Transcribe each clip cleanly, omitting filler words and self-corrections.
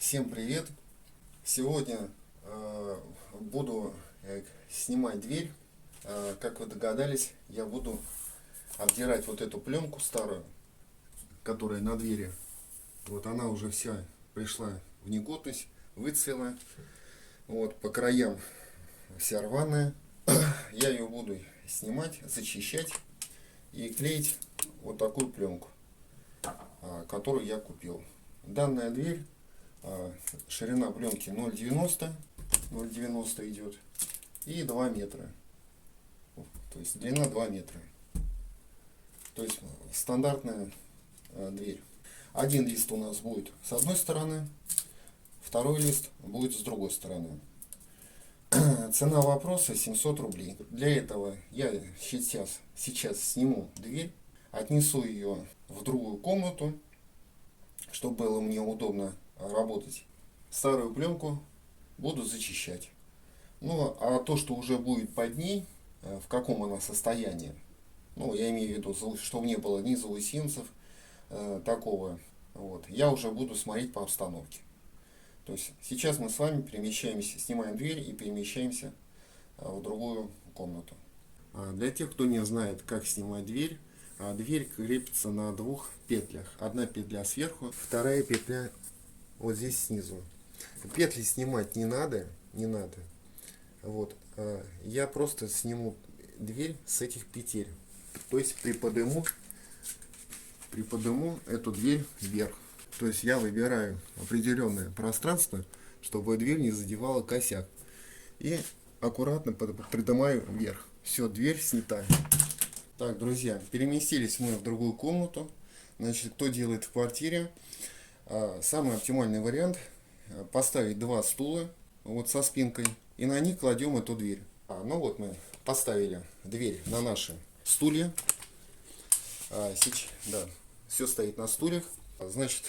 Всем привет! Сегодня буду снимать дверь. Как вы догадались, я буду обдирать вот эту пленку старую, которая на двери. Вот она уже вся пришла в негодность, выцвела. Вот по краям вся рваная. Я ее буду снимать, зачищать и клеить вот такую пленку, которую я купил. Данная дверь, ширина пленки 0,90 идет и 2 метра. То есть длина 2 метра. То есть стандартная дверь. Один лист у нас будет с одной стороны, второй лист будет с другой стороны. Цена вопроса 700 рублей. Для этого я сейчас сниму дверь, отнесу ее в другую комнату, чтобы было мне удобно работать. Старую пленку буду зачищать. Ну, а то, что уже будет под ней, в каком она состоянии, ну, я имею в виду, чтобы не было ни заусенцев, такого, вот, я уже буду смотреть по обстановке. То есть сейчас мы с вами перемещаемся, снимаем дверь и перемещаемся в другую комнату. Для тех, кто не знает, как снимать дверь, дверь крепится на двух петлях. Одна петля сверху, вторая петля вот здесь снизу. Петли снимать не надо. Вот. Я просто сниму дверь с этих петель. То есть приподниму эту дверь вверх. То есть я выбираю определенное пространство, чтобы дверь не задевала косяк. И аккуратно придымаю вверх. Все, дверь снята. Так, друзья, переместились мы в другую комнату. Значит, кто делает в квартире? Самый оптимальный вариант поставить два стула вот со спинкой и на них кладем эту дверь. Ну вот мы поставили дверь на наши стулья. Да, все стоит на стульях. Значит,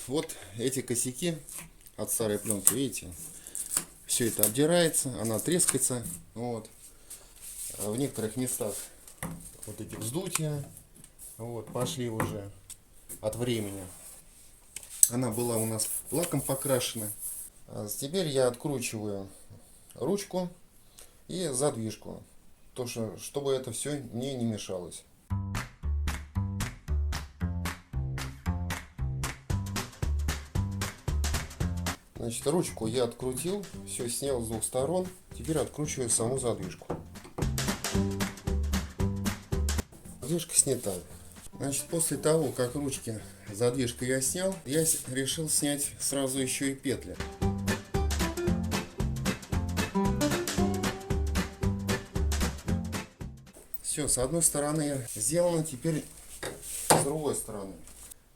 вот эти косяки от старой пленки, видите, все это обдирается, она трескается. Вот. В некоторых местах вот эти вздутия вот, пошли уже от времени. Она была у нас лаком покрашена. Теперь я откручиваю ручку и задвижку, чтобы это все не мешалось. Значит, ручку я открутил, все снял с двух сторон. Теперь откручиваю саму задвижку. Задвижка снята. Значит, после того, как ручки задвижку я снял, я решил снять сразу еще и петли. Все, с одной стороны сделано, теперь с другой стороны.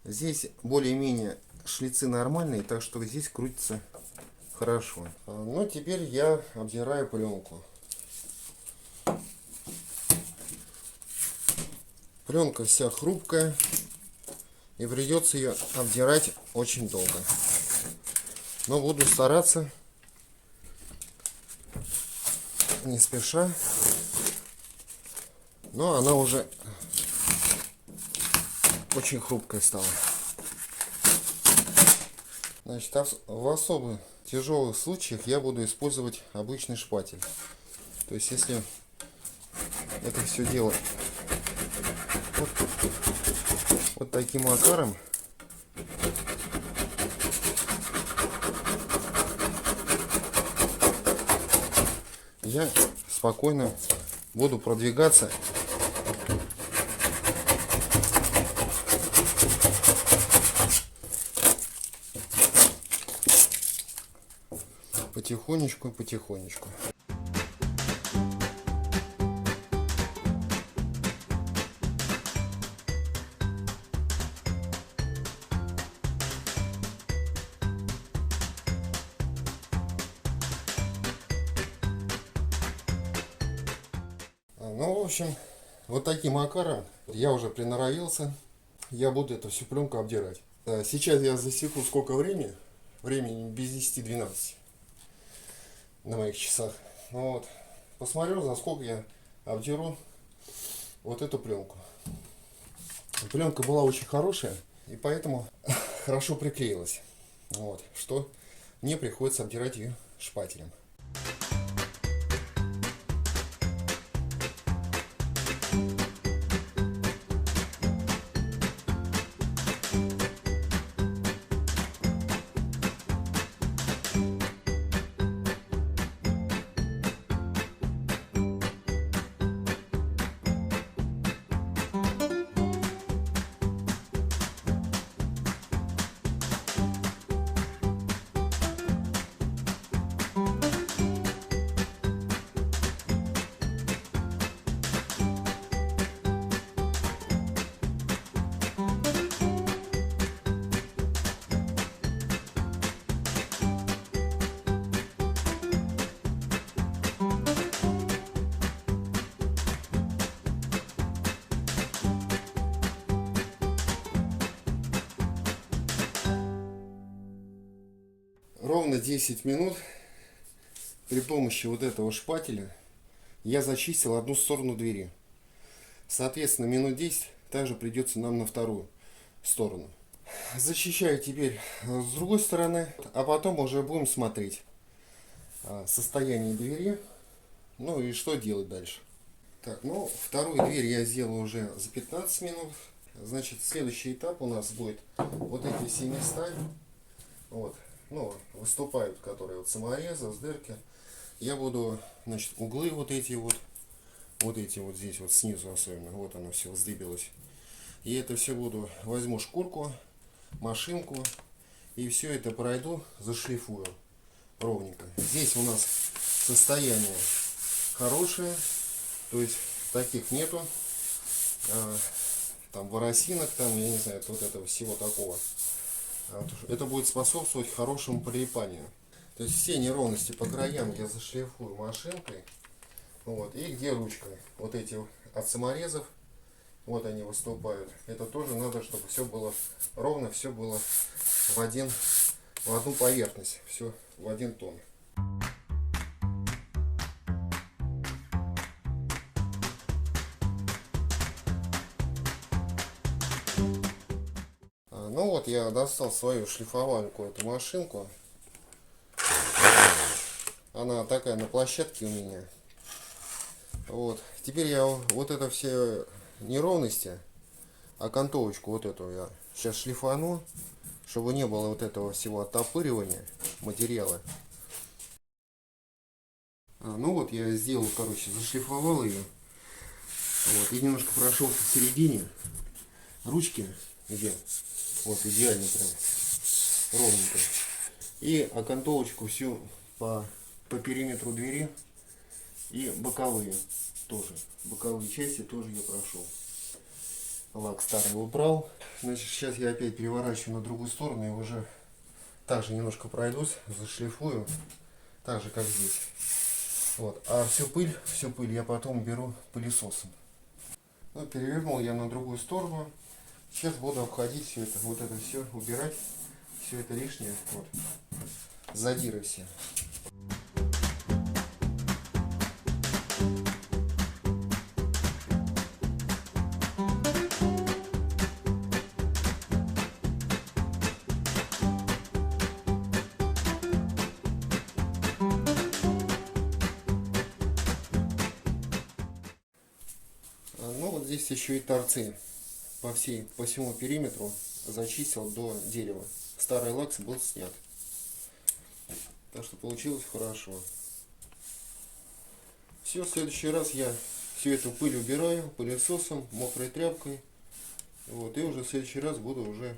Здесь более-менее шлицы нормальные, так что здесь крутится хорошо. Но теперь я обдираю пленку. Пленка вся хрупкая, и придется ее обдирать очень долго. Но буду стараться не спеша. Но она уже очень хрупкая стала. Значит, в особо тяжелых случаях я буду использовать обычный шпатель. То есть, если это все дело вот таким макаром, я спокойно буду продвигаться потихонечку. Ну, в общем, вот таким макаром я уже приноровился. Я буду эту всю пленку обдирать. Сейчас я засеку, сколько времени. Времени без 10-12 на моих часах. Вот. Посмотрю, за сколько я обдеру вот эту пленку. Пленка была очень хорошая, и поэтому хорошо приклеилась. Вот, что мне приходится обдирать ее шпателем. Ровно 10 минут при помощи вот этого шпателя я зачистил одну сторону двери. Соответственно, минут 10 также придется нам на вторую сторону. Зачищаю теперь с другой стороны, а потом уже будем смотреть состояние двери, ну и что делать дальше. Так, ну, вторую дверь я сделал уже за 15 минут. Значит, следующий этап у нас будет вот эти все места, вот, ну, выступают, которые вот саморезы, с дырки. Я буду, значит, углы вот эти вот здесь вот снизу особенно, вот оно все вздыбилось. И это все буду, возьму шкурку, машинку и все это пройду, зашлифую ровненько. Здесь у нас состояние хорошее, то есть таких нету, там воросинок, там, я не знаю, вот этого всего такого. Это будет способствовать хорошему прилипанию. То есть все неровности по краям я зашлифую машинкой. Вот. И где ручка? Вот эти от саморезов, вот они выступают. Это тоже надо, чтобы все было ровно, все было в одну поверхность, все в один тон. Ну вот, я достал свою шлифовальную эту машинку. Она такая на площадке у меня. Вот. Теперь я вот это все неровности, окантовочку вот эту я сейчас шлифану, чтобы не было вот этого всего оттопыривания материала. Ну вот я сделал, короче, зашлифовал ее. Вот, и немножко прошелся в середине ручки, где вот идеально прям ровненько. И окантовочку всю по периметру двери и боковые тоже. Боковые части тоже я прошел. Лак старый убрал. Значит, сейчас я опять переворачиваю на другую сторону и уже также немножко пройдусь, зашлифую, так же как здесь. Вот. А всю пыль я потом беру пылесосом. Ну, перевернул я на другую сторону. Сейчас буду обходить все это, вот это все, убирать, все это лишнее, вот, задиры все. Ну вот здесь еще и торцы по всему периметру зачистил до дерева. Старый лак был снят. Так что получилось хорошо. Все, в следующий раз я всю эту пыль убираю пылесосом, мокрой тряпкой. Вот, и уже в следующий раз буду уже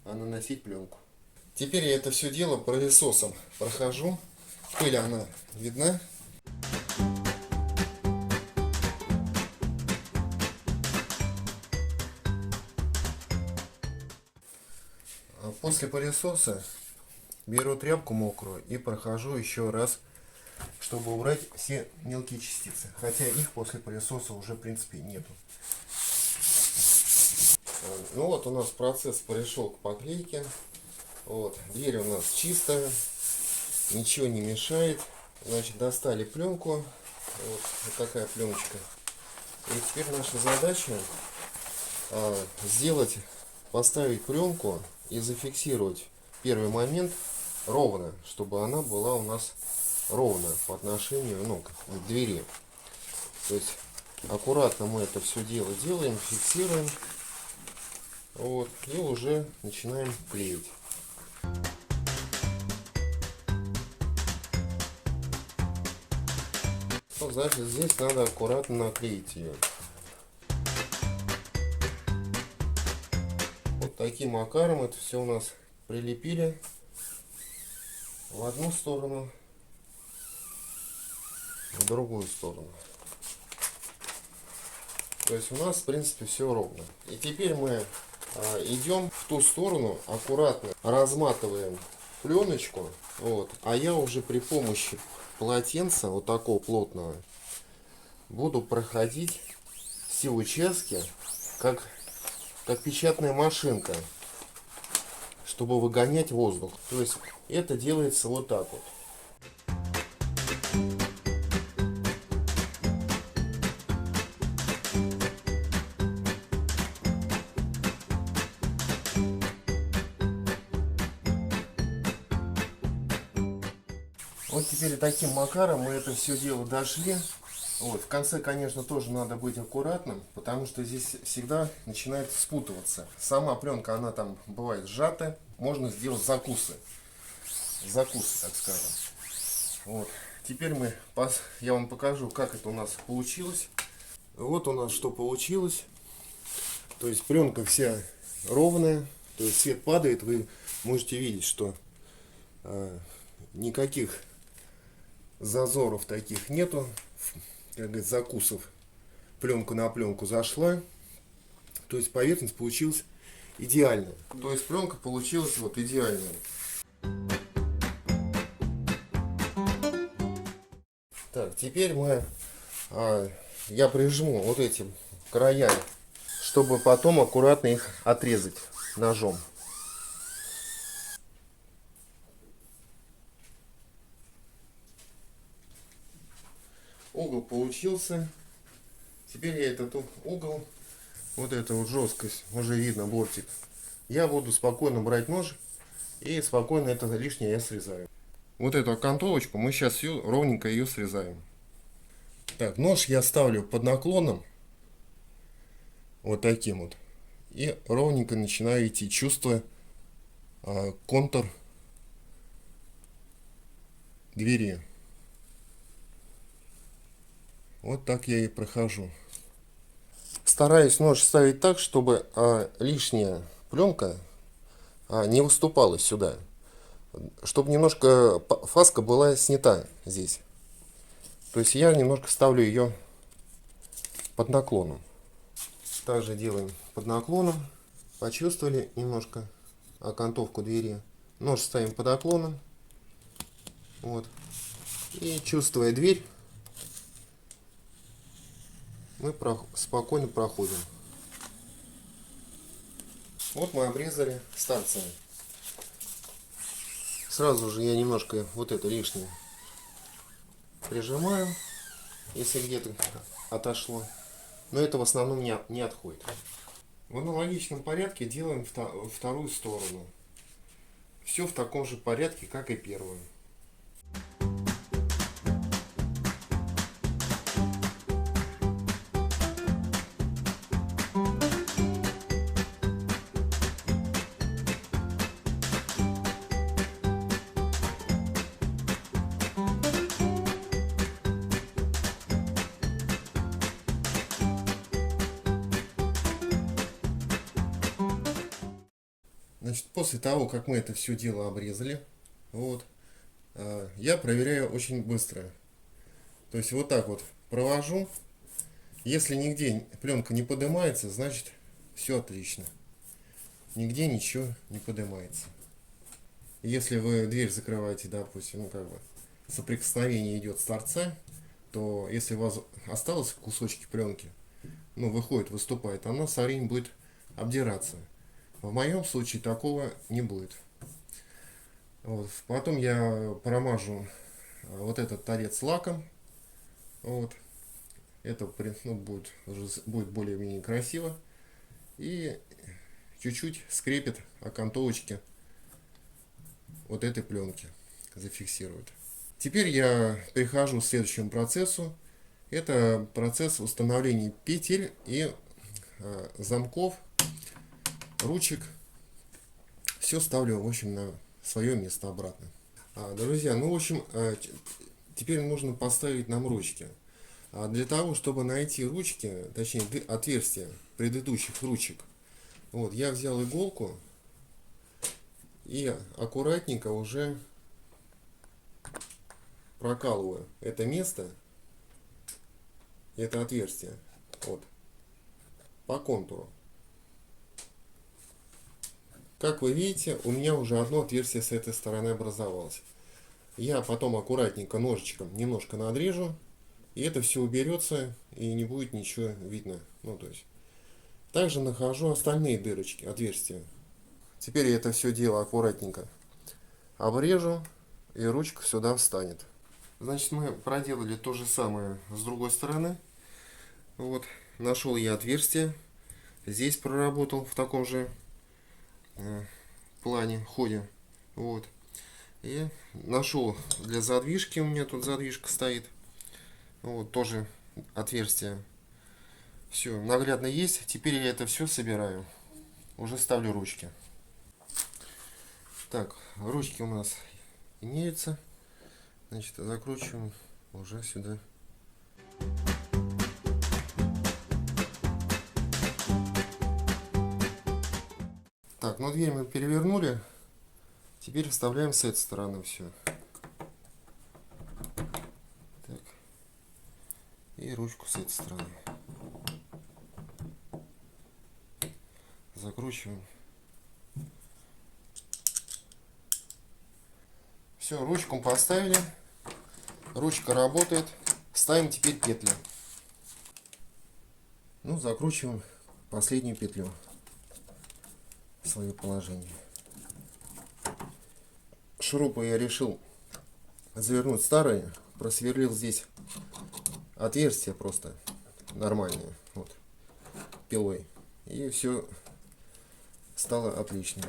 наносить пленку. Теперь я это все дело пылесосом прохожу. Пыль она видна. После пылесоса беру тряпку мокрую и прохожу еще раз, чтобы убрать все мелкие частицы. Хотя их после пылесоса уже в принципе нету. Ну вот у нас процесс перешел к поклейке. Вот, дверь у нас чистая, ничего не мешает. Значит, достали пленку. Вот такая пленочка. И теперь наша задача поставить пленку и зафиксировать первый момент ровно, чтобы она была у нас ровно по отношению, ну, к двери. То есть аккуратно мы это все дело делаем, фиксируем. Вот, и уже начинаем клеить. Ну, значит, здесь надо аккуратно наклеить ее. Вот таким макаром это все у нас прилепили в одну сторону, в другую сторону. То есть у нас в принципе все ровно. И теперь мы идем в ту сторону, аккуратно разматываем пленочку. Вот. А я уже при помощи полотенца вот такого плотного буду проходить все участки как печатная машинка, чтобы выгонять воздух. То есть это делается вот так вот. Вот теперь таким макаром мы это все дело дошли. Вот, в конце, конечно, тоже надо быть аккуратным, потому что здесь всегда начинает спутываться. Сама пленка, она там бывает сжатая. Можно сделать закусы. Закусы, так скажем. Вот. Теперь я вам покажу, как это у нас получилось. Вот у нас что получилось. То есть пленка вся ровная. То есть свет падает, вы можете видеть, что никаких зазоров таких нету, как говорится, закусов. Пленку на пленку зашла. То есть поверхность получилась идеальная. То есть пленка получилась вот идеальная. Так, теперь я прижму вот эти края, чтобы потом аккуратно их отрезать ножом. Угол получился. Теперь я этот угол, вот эту вот жесткость, уже видно бортик, я буду спокойно брать нож и спокойно это лишнее я срезаю. Вот эту окантовочку мы сейчас всю ровненько ее срезаем. Так, нож я ставлю под наклоном, вот таким вот, и ровненько начинаю идти, чувствуя контур двери. Вот так я и прохожу. Стараюсь нож ставить так, чтобы лишняя пленка не выступала сюда. Чтобы немножко фаска была снята здесь. То есть я немножко ставлю ее под наклоном. Также делаем под наклоном. Почувствовали немножко окантовку двери. Нож ставим под наклоном. Вот. И чувствуя дверь, мы спокойно проходим. Вот мы обрезали с торцами. Сразу же я немножко вот это лишнее прижимаю, если где-то отошло. Но это в основном не отходит. В аналогичном порядке делаем вторую сторону. Все в таком же порядке, как и первую. Значит, после того, как мы это все дело обрезали, вот, я проверяю очень быстро. То есть вот так вот провожу. Если нигде пленка не поднимается, значит все отлично. Нигде ничего не поднимается. Если вы дверь закрываете, допустим, ну как бы соприкосновение идет с торца, то если у вас осталось кусочки пленки, ну выходит, выступает, она со временем будет обдираться. В моем случае такого не будет. Вот. Потом я промажу вот этот торец лаком. Вот. Это будет более-менее красиво. И чуть-чуть скрепит окантовочки вот этой пленки, зафиксирует. Теперь я перехожу к следующему процессу. Это процесс установления петель и замков, ручек. Все ставлю, в общем, на свое место обратно. Друзья, ну, в общем, теперь нужно поставить нам ручки. Для того, чтобы найти ручки, точнее, отверстия предыдущих ручек, вот, я взял иголку и аккуратненько уже прокалываю это место, это отверстие, вот, по контуру. Как вы видите, у меня уже одно отверстие с этой стороны образовалось. Я потом аккуратненько ножичком немножко надрежу, и это все уберется, и не будет ничего видно. Ну, то есть. Также нахожу остальные дырочки, отверстия. Теперь я это все дело аккуратненько обрежу, и ручка сюда встанет. Значит, мы проделали то же самое с другой стороны. Вот, нашел я отверстие. Здесь проработал в таком же плане, ходе. Вот. И нашел для задвижки, у меня тут задвижка стоит. Вот, тоже отверстие. Все, наглядно есть. Теперь я это все собираю. Уже ставлю ручки. Так, ручки у нас имеются. Значит, закручиваем уже сюда. Так, ну дверь мы перевернули. Теперь вставляем с этой стороны все. Так. И ручку с этой стороны. Закручиваем. Все, ручку поставили. Ручка работает. Ставим теперь петли. Ну, закручиваем последнюю петлю в свое положение. Шурупы я решил завернуть старые. Просверлил здесь отверстие просто нормальное. Вот, пилой. И все стало отлично.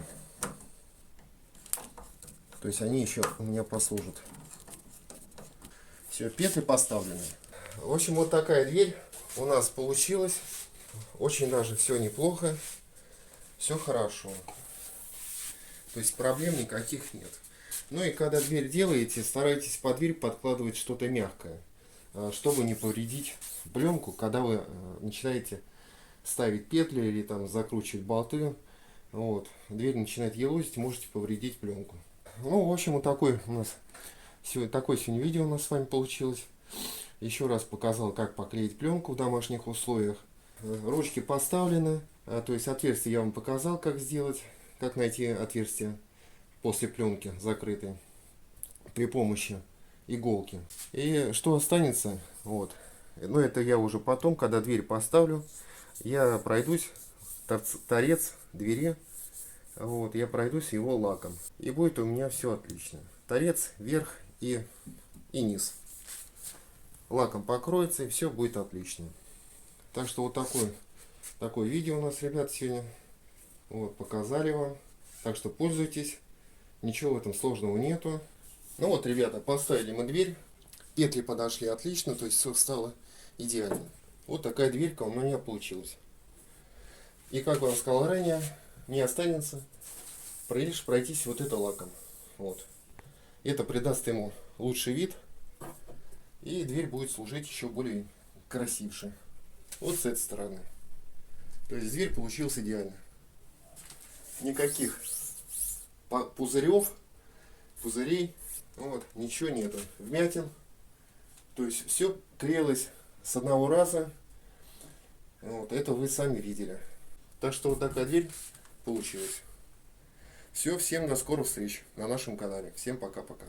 То есть они еще у меня послужат. Все, петли поставлены. В общем, вот такая дверь у нас получилась. Очень даже все неплохо. Все хорошо. То есть проблем никаких нет. Ну и когда дверь делаете, старайтесь под дверь подкладывать что-то мягкое, чтобы не повредить пленку, когда вы начинаете ставить петли или там закручивать болты. Вот, дверь начинает елозить, можете повредить пленку. Ну, в общем, вот такое у нас сегодня видео у нас с вами получилось. Еще раз показал, как поклеить пленку в домашних условиях. Ручки поставлены, то есть отверстие я вам показал, как сделать, как найти отверстие после пленки закрытой при помощи иголки. И что останется, вот, но это я уже потом, когда дверь поставлю, я пройдусь, торец двери, вот, я пройдусь его лаком, и будет у меня все отлично. Торец, верх и низ лаком покроется, и все будет отлично. Так что вот такое видео у нас, ребят, сегодня. Вот, показали вам. Так что пользуйтесь. Ничего в этом сложного нету. Ну вот, ребята, поставили мы дверь. Петли подошли отлично, то есть все стало идеально. Вот такая дверька у меня получилась. И как вам сказал ранее, не останется лишь пройтись вот это лаком. Вот. Это придаст ему лучший вид. И дверь будет служить еще более красивше. Вот с этой стороны. То есть дверь получилась идеально. Никаких пузырей, вот, ничего нету. Вмятин. То есть все клеилось с одного раза. Вот, это вы сами видели. Так что вот такая дверь получилась. Все, всем до скорых встреч на нашем канале. Всем пока-пока.